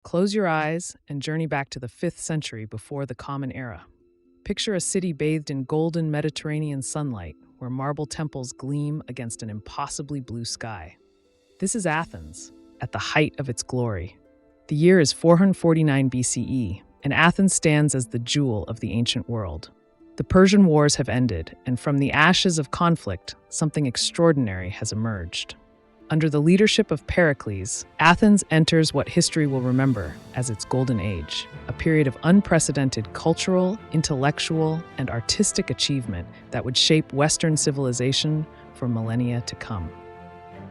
Close your eyes and journey back to the 5th century before the Common Era. Picture a city bathed in golden Mediterranean sunlight, where marble temples gleam against an impossibly blue sky. This is Athens, at the height of its glory. The year is 449 BCE, and Athens stands as the jewel of the ancient world. The Persian Wars have ended, and from the ashes of conflict, something extraordinary has emerged. Under the leadership of Pericles, Athens enters what history will remember as its golden age, a period of unprecedented cultural, intellectual, and artistic achievement that would shape Western civilization for millennia to come.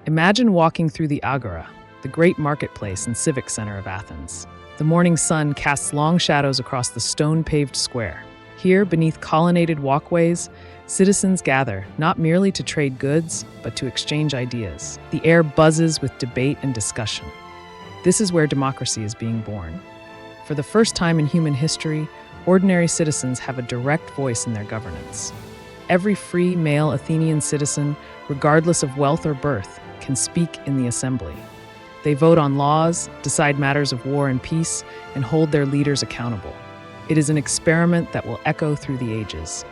Imagine walking through the Agora, the great marketplace and civic center of Athens. The morning sun casts long shadows across the stone-paved square. Here, beneath colonnaded walkways, citizens gather not merely to trade goods, but to exchange ideas. The air buzzes with debate and discussion. This is where democracy is being born. For the first time in human history, ordinary citizens have a direct voice in their governance. Every free male Athenian citizen, regardless of wealth or birth, can speak in the assembly. They vote on laws, decide matters of war and peace, and hold their leaders accountable. It is an experiment that will echo through the ages.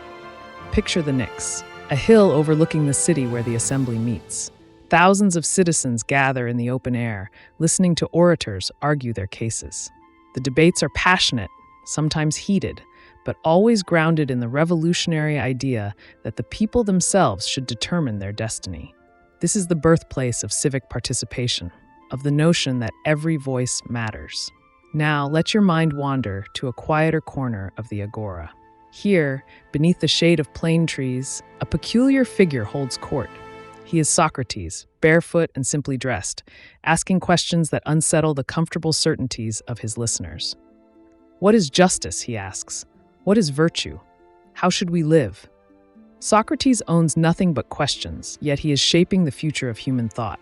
Picture the Pnyx, a hill overlooking the city where the assembly meets. Thousands of citizens gather in the open air, listening to orators argue their cases. The debates are passionate, sometimes heated, but always grounded in the revolutionary idea that the people themselves should determine their destiny. This is the birthplace of civic participation, of the notion that every voice matters. Now, let your mind wander to a quieter corner of the Agora. Here, beneath the shade of plane trees, a peculiar figure holds court. He is Socrates, barefoot and simply dressed, asking questions that unsettle the comfortable certainties of his listeners. What is justice, he asks? What is virtue? How should we live? Socrates owns nothing but questions, yet he is shaping the future of human thought.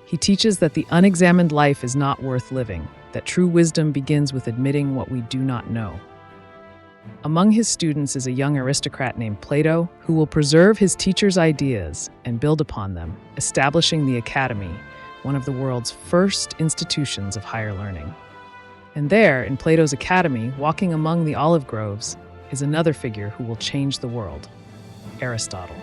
He teaches that the unexamined life is not worth living, that true wisdom begins with admitting what we do not know. Among his students is a young aristocrat named Plato, who will preserve his teacher's ideas and build upon them, establishing the Academy, one of the world's first institutions of higher learning. And there, in Plato's Academy, walking among the olive groves, is another figure who will change the world, Aristotle.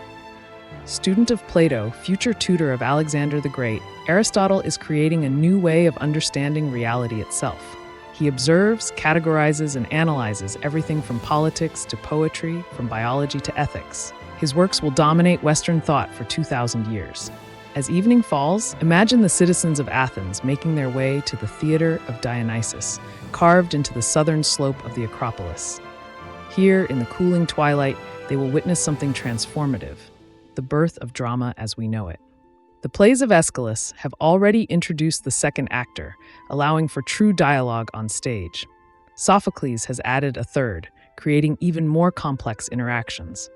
Student of Plato, future tutor of Alexander the Great, Aristotle is creating a new way of understanding reality itself. He observes, categorizes, and analyzes everything from politics to poetry, from biology to ethics. His works will dominate Western thought for 2,000 years. As evening falls, imagine the citizens of Athens making their way to the Theater of Dionysus, carved into the southern slope of the Acropolis. Here, in the cooling twilight, they will witness something transformative, the birth of drama as we know it. The plays of Aeschylus have already introduced the second actor, allowing for true dialogue on stage. Sophocles has added a third, creating even more complex interactions.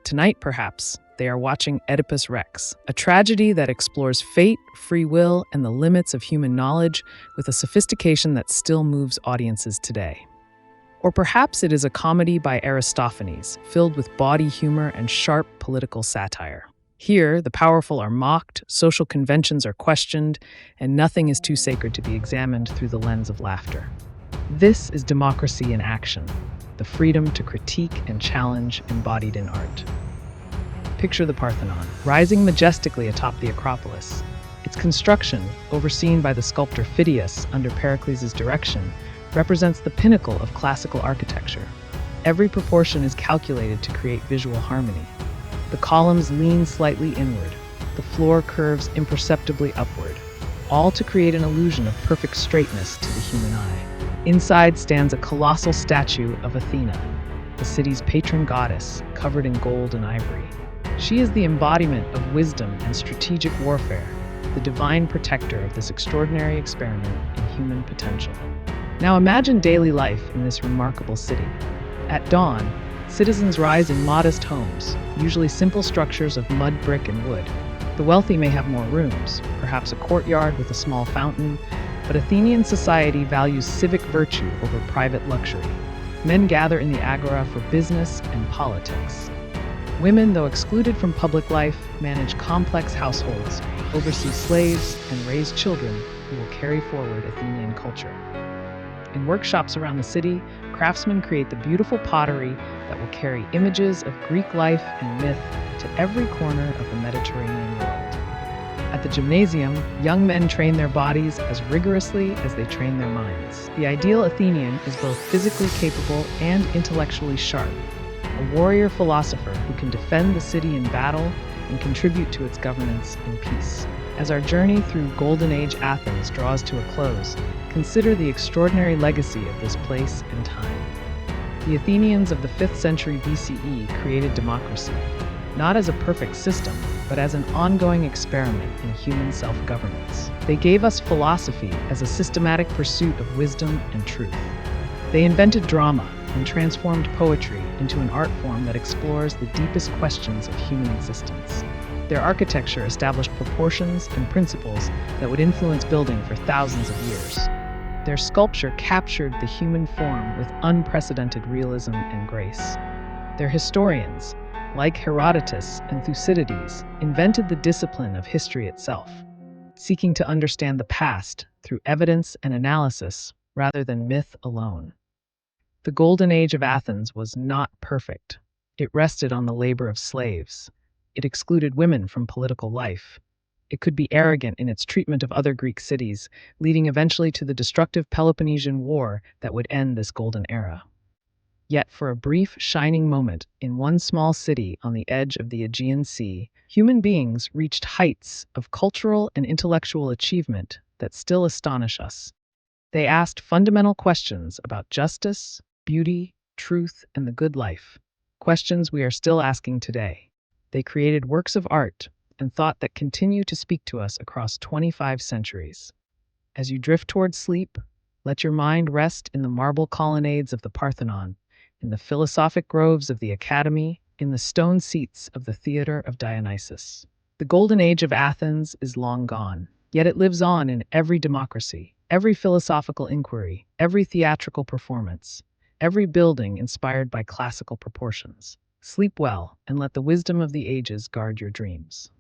Tonight, perhaps, they are watching Oedipus Rex, a tragedy that explores fate, free will, and the limits of human knowledge with a sophistication that still moves audiences today. Or perhaps it is a comedy by Aristophanes, filled with bawdy humor and sharp political satire. Here, the powerful are mocked, social conventions are questioned, and nothing is too sacred to be examined through the lens of laughter. This is democracy in action, the freedom to critique and challenge embodied in art. Picture the Parthenon, rising majestically atop the Acropolis. Its construction, overseen by the sculptor Phidias under Pericles' direction, represents the pinnacle of classical architecture. Every proportion is calculated to create visual harmony. The columns lean slightly inward, the floor curves imperceptibly upward, all to create an illusion of perfect straightness to the human eye. Inside stands a colossal statue of Athena, the city's patron goddess, covered in gold and ivory. She is the embodiment of wisdom and strategic warfare, the divine protector of this extraordinary experiment in human potential. Now imagine daily life in this remarkable city. At dawn, citizens rise in modest homes, usually simple structures of mud, brick, and wood. The wealthy may have more rooms, perhaps a courtyard with a small fountain, but Athenian society values civic virtue over private luxury. Men gather in the agora for business and politics. Women, though excluded from public life, manage complex households, oversee slaves, and raise children who will carry forward Athenian culture. In workshops around the city, craftsmen create the beautiful pottery that will carry images of Greek life and myth to every corner of the Mediterranean world. At the gymnasium, young men train their bodies as rigorously as they train their minds. The ideal Athenian is both physically capable and intellectually sharp, a warrior philosopher who can defend the city in battle and contribute to its governance in peace. As our journey through Golden Age Athens draws to a close, consider the extraordinary legacy of this place and time. The Athenians of the 5th century BCE created democracy, not as a perfect system, but as an ongoing experiment in human self-governance. They gave us philosophy as a systematic pursuit of wisdom and truth. They invented drama and transformed poetry into an art form that explores the deepest questions of human existence. Their architecture established proportions and principles that would influence building for thousands of years. Their sculpture captured the human form with unprecedented realism and grace. Their historians, like Herodotus and Thucydides, invented the discipline of history itself, seeking to understand the past through evidence and analysis rather than myth alone. The Golden Age of Athens was not perfect. It rested on the labor of slaves. It excluded women from political life. It could be arrogant in its treatment of other Greek cities, leading eventually to the destructive Peloponnesian War that would end this golden era. Yet for a brief, shining moment in one small city on the edge of the Aegean Sea, human beings reached heights of cultural and intellectual achievement that still astonish us. They asked fundamental questions about justice, beauty, truth, and the good life, questions we are still asking today. They created works of art and thought that continue to speak to us across 25 centuries. As you drift toward sleep, let your mind rest in the marble colonnades of the Parthenon, in the philosophic groves of the Academy, in the stone seats of the Theater of Dionysus. The Golden Age of Athens is long gone, yet it lives on in every democracy, every philosophical inquiry, every theatrical performance, every building inspired by classical proportions. Sleep well, and let the wisdom of the ages guard your dreams.